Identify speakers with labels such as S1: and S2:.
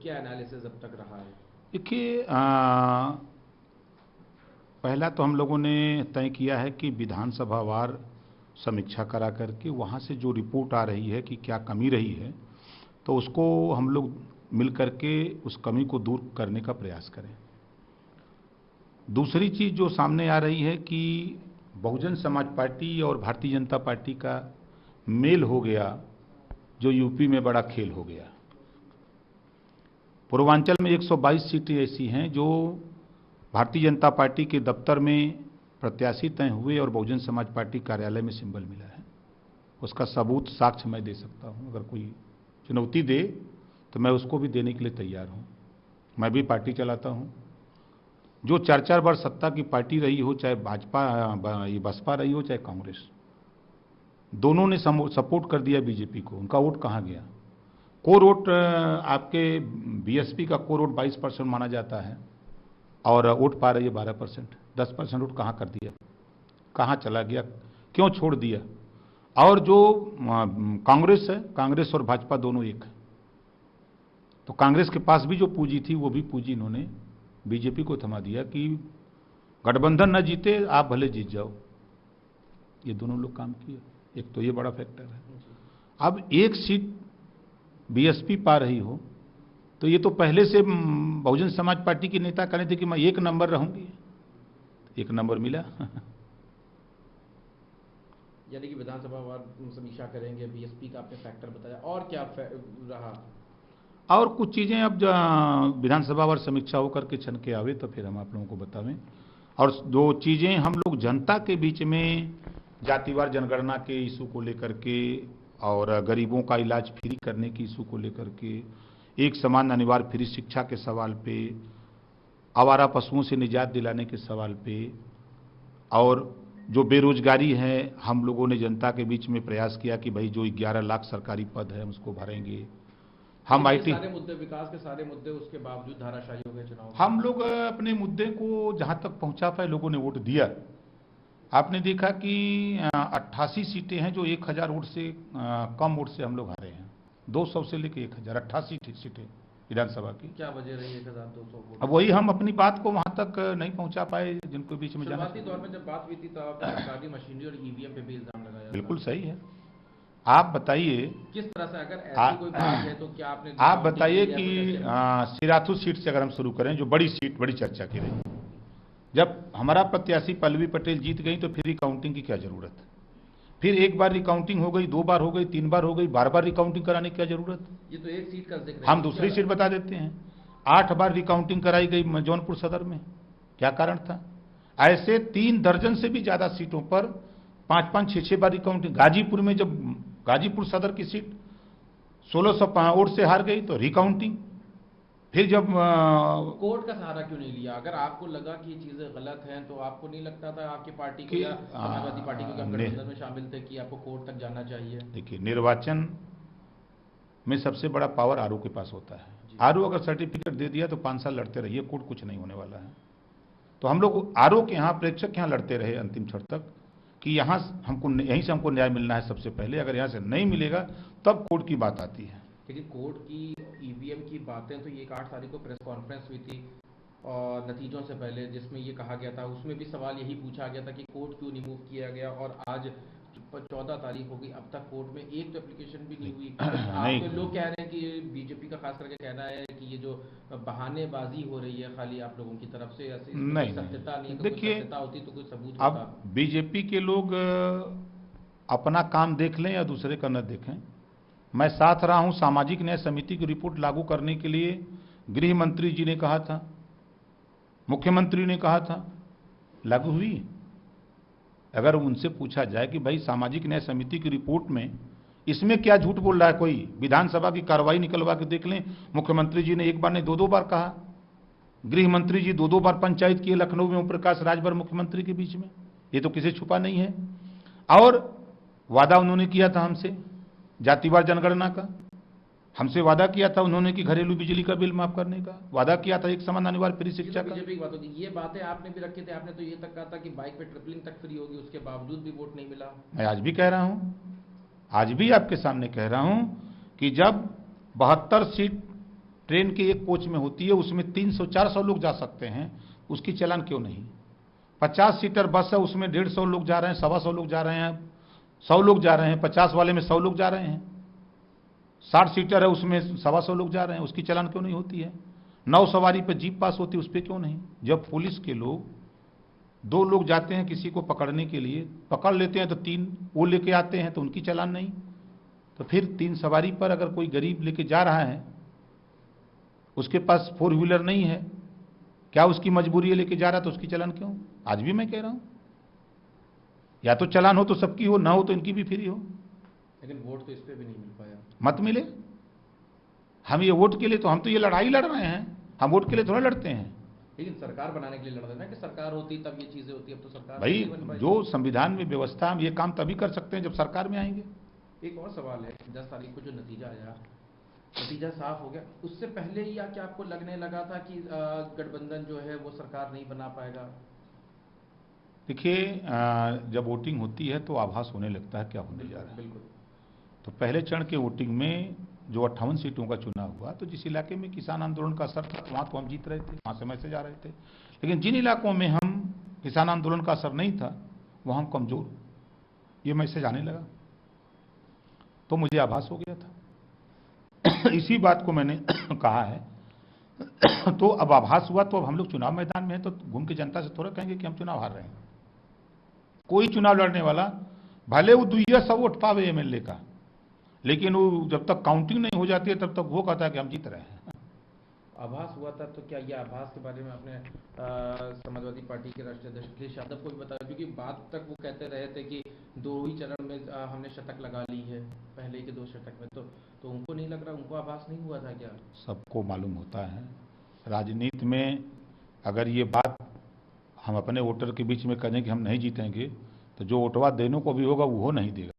S1: क्या एनालिसिस अब तक रहा है?
S2: देखिए, पहला तो हम लोगों ने तय किया है कि विधानसभावार समीक्षा करा करके वहाँ से जो रिपोर्ट आ रही है कि क्या कमी रही है, तो उसको हम लोग मिल करके उस कमी को दूर करने का प्रयास करें। दूसरी चीज़ जो सामने आ रही है कि बहुजन समाज पार्टी और भारतीय जनता पार्टी का मेल हो गया, जो यूपी में बड़ा खेल हो गया। पूर्वांचल में 122 सीटें ऐसी हैं जो भारतीय जनता पार्टी के दफ्तर में प्रत्याशी तय हुए और बहुजन समाज पार्टी कार्यालय में सिंबल मिला है। उसका सबूत साक्ष्य मैं दे सकता हूं। अगर कोई चुनौती दे तो मैं उसको भी देने के लिए तैयार हूं। मैं भी पार्टी चलाता हूं। जो 4-4 बार सत्ता की पार्टी रही हो, चाहे बसपा रही हो चाहे कांग्रेस, दोनों ने सपोर्ट कर दिया बीजेपी को। उनका वोट कहाँ गया? कोर वोट, आपके बीएसपी का कोर वोट 22% माना जाता है और वोट पा रही है 12%। 10% वोट कहाँ कर दिया? कहाँ चला गया? क्यों छोड़ दिया? और जो कांग्रेस है, कांग्रेस और भाजपा दोनों एक है, तो कांग्रेस के पास भी जो पूंजी थी वो भी पूंजी इन्होंने बीजेपी को थमा दिया कि गठबंधन न जीते, आप भले जीत जाओ। ये दोनों लोग काम किए। एक तो ये बड़ा फैक्टर है। अब एक सीट बीएसपी पा रही हो तो ये तो पहले से बहुजन समाज पार्टी के नेता कह रहे थे कि मैं 1 नंबर रहूंगी। 1 नंबर मिला।
S1: यानी कि विधानसभा वार समीक्षा करेंगे, बीएसपी का आपने फैक्टर बताया, और क्या रहा?
S2: और कुछ चीजें अब विधानसभा वार समीक्षा होकर के छन के आवे तो फिर हम आप लोगों को बतावें। और 2 चीजें हम लोग जनता के बीच में जातिवार जनगणना के इशू को लेकर के और गरीबों का इलाज फ्री करने की इशू को लेकर के, एक समान अनिवार्य फ्री शिक्षा के सवाल पे, आवारा पशुओं से निजात दिलाने के सवाल पे, और जो बेरोजगारी है, हम लोगों ने जनता के बीच में प्रयास किया कि भाई जो 11 लाख सरकारी पद है उसको भरेंगे। हम आईटी
S1: सारे मुद्दे, विकास के सारे मुद्दे, उसके बावजूद धाराशाही हो गए चुनाव।
S2: हम लोग अपने मुद्दे को जहां तक पहुंचा पाए लोगों ने वोट दिया। आपने देखा कि 88 सीटें हैं जो 1000 वोट से कम वोट से हम लोग हारे हैं। 200 से लेकर 1000, 88 सीटें विधानसभा की।
S1: क्या वजह रही 1200 वोट?
S2: अब वही हम अपनी बात को वहां तक नहीं पहुंचा पाए जिनको बीच में जाना।
S1: शुरुआती दौर में जब बात हुई थी तो आपने सरकारी मशीनरी और ईवीएम पे भी इल्जाम लगाया।
S2: बिल्कुल सही है। आप बताइए
S1: किस तरह से, अगर ऐसी कोई बात है तो क्या आपने,
S2: आप बताइए कि सिराथू सीट से अगर हम शुरू करें, जो बड़ी सीट, बड़ी चर्चा की रही, जब हमारा प्रत्याशी पल्लवी पटेल जीत गई तो फिर रिकाउंटिंग की क्या जरूरत? फिर एक बार रिकाउंटिंग हो गई, 2 बार हो गई, 3 बार हो गई, बार-बार रिकाउंटिंग कराने की क्या जरूरत?
S1: ये तो एक सीट का जिक्र है।
S2: हम दूसरी सीट बता देते हैं। 8 बार रिकाउंटिंग कराई गई जौनपुर सदर में। क्या कारण था? ऐसे 3 दर्जन से भी ज्यादा सीटों पर 5-5, 6-6 बार रिकाउंटिंग। गाजीपुर में जब गाजीपुर सदर की सीट 1600 वोट से हार गई तो रिकाउंटिंग। फिर जब
S1: कोर्ट का सहारा क्यों नहीं लिया? अगर आपको लगा कि ये चीजें गलत हैं तो आपको नहीं लगता था आपकी पार्टी को या समाजवादी पार्टी को गठबंधन में शामिल थे कि आपको कोर्ट तक जाना चाहिए?
S2: देखिए, निर्वाचन में सबसे बड़ा पावर आरओ के पास होता है। आरओ अगर सर्टिफिकेट दे दिया तो 5 साल लड़ते रहिए, कोर्ट कुछ नहीं होने वाला है। तो हम लोग आरओ के यहाँ, प्रेक्षक यहाँ लड़ते रहे अंतिम क्षण तक कि यहाँ हमको, यहीं से हमको न्याय मिलना है सबसे पहले। अगर यहाँ से नहीं मिलेगा तब कोर्ट की बात आती है।
S1: लेकिन कोर्ट की ईवीएम की बातें तो ये 8 तारीख को प्रेस कॉन्फ्रेंस हुई थी और नतीजों से पहले, जिसमें ये कहा गया था, उसमें भी सवाल यही पूछा गया था कि कोर्ट क्यों नहीं मूव किया गया, और आज 14 तारीख हो गई, अब तक कोर्ट में एक तो एप्लीकेशन भी नहीं हुई। आप तो लोग कह रहे हैं कि बीजेपी का खास करके कहना है कि ये जो बहानेबाजी हो रही है खाली आप लोगों की तरफ से,
S2: नहीं,
S1: सत्यता नहीं।
S2: देखिए,
S1: सत्यता होती तो कोई सबूत
S2: अब
S1: होता।
S2: बीजेपी के लोग अपना काम देख लें या दूसरे का न देखें। मैं साथ रहा हूं सामाजिक न्याय समिति की रिपोर्ट लागू करने के लिए। गृह मंत्री जी ने कहा था, मुख्यमंत्री ने कहा था, लागू हुई? अगर उनसे पूछा जाए कि भाई सामाजिक न्याय समिति की रिपोर्ट में इसमें क्या झूठ बोल रहा है, कोई विधानसभा की कार्रवाई निकलवा के देख लें। मुख्यमंत्री जी ने 1 बार नहीं 2-2 बार कहा। गृह मंत्री जी 2-2 बार पंचायत किए लखनऊ में, ओम प्रकाश राजभर मुख्यमंत्री के बीच में। ये तो किसी छुपा नहीं है। और वादा उन्होंने किया था हमसे जातिवार जनगणना का। हमसे वादा किया था उन्होंने कि घरेलू बिजली का बिल माफ करने का वादा किया था, एक समान अनिवार्य फ्री शिक्षा का।
S1: बीजेपी की बात होती है, ये बातें आपने भी रखी थी। आपने तो ये तक कहा था कि बाइक पे ट्रिपलिंग तक फ्री होगी, उसके बावजूद भी वोट नहीं मिला।
S2: मैं आज भी कह रहा हूं, आज भी आपके सामने कह रहा हूं कि जब 72 सीट ट्रेन के एक कोच में होती है, उसमें 300-400 लोग जा सकते हैं, उसकी चालान क्यों नहीं? 50 सीटर बस है, उसमें 150 लोग जा रहे हैं, 125 लोग जा रहे हैं, 100 लोग जा रहे हैं, 50 वाले में 100 लोग जा रहे हैं, 60 सीटर है उसमें 125 लोग जा रहे हैं, उसकी चालान क्यों नहीं होती है? 9 सवारी पर जीप पास होती है, उस पर क्यों नहीं? जब पुलिस के लोग 2 लोग जाते हैं किसी को पकड़ने के लिए, पकड़ लेते हैं तो 3 वो लेके आते हैं, तो उनकी चालान नहीं? तो फिर 3 सवारी पर अगर कोई गरीब लेके जा रहा है, उसके पास 4 व्हीलर नहीं है, क्या उसकी मजबूरी है लेके जा रहा है, तो उसकी चालान क्यों? आज भी मैं कह रहा हूं, या तो चालान हो तो सबकी हो, ना हो तो इनकी भी फ्री हो।
S1: लेकिन वोट तो इस पे भी नहीं मिल पाया।
S2: मत मिले, हम ये वोट के लिए, तो हम तो ये लड़ाई लड़ रहे हैं, हम वोट के लिए थोड़ा लड़ते हैं।
S1: लेकिन सरकार बनाने के लिए लड़ रहे हैं कि सरकार होती तब ये चीजें होती, अब तो सरकार
S2: भाई
S1: नहीं बन पाई।
S2: जो संविधान में व्यवस्था, हम ये काम तभी कर सकते हैं जब सरकार में आएंगे।
S1: एक और सवाल है, 10 तारीख को जो नतीजा आया, नतीजा साफ हो गया, उससे पहले ही क्या आपको लगने लगा था कि गठबंधन जो है वो सरकार नहीं बना पाएगा?
S2: देखिए, जब वोटिंग होती है तो आभास होने लगता है क्या होने जा रहा है।
S1: बिल्कुल।
S2: तो पहले चरण के वोटिंग में जो 58 सीटों का चुनाव हुआ, तो जिस इलाके में किसान आंदोलन का असर था वहां तो हम जीत रहे थे, वहां से मैसेज आ रहे थे। लेकिन जिन इलाकों में हम किसान आंदोलन का असर नहीं था, वहां हम कमजोर, ये मैसेज आने लगा, तो मुझे आभास हो गया था। इसी बात को मैंने कहा है। तो अब आभास हुआ, तो अब हम लोग चुनाव मैदान में हैं, तो घूम के जनता से थोड़ा कहेंगे कि हम चुनाव हार रहे हैं। कोई चुनाव लड़ने वाला भले वो 200 वोट पावे एमएलए का, लेकिन वो जब तक काउंटिंग नहीं हो जाती है तब तक वो कहता है कि हम जीत रहे हैं।
S1: आभास हुआ था, तो क्या ये आभास के बारे में आपने समाजवादी पार्टी के राष्ट्रीय अध्यक्ष अखिलेश यादव को भी बताया? क्योंकि बाद तक वो कहते रहे थे कि 2 ही चरण में हमने शतक लगा ली है, पहले के 2 शतक में, तो उनको नहीं लग रहा, उनको आभास नहीं हुआ था क्या?
S2: सबको मालूम होता है, राजनीति में अगर ये बात हम अपने वोटर के बीच में कहें कि हम नहीं जीतेंगे, तो जो वोटवा देने को भी होगा वो नहीं देगा।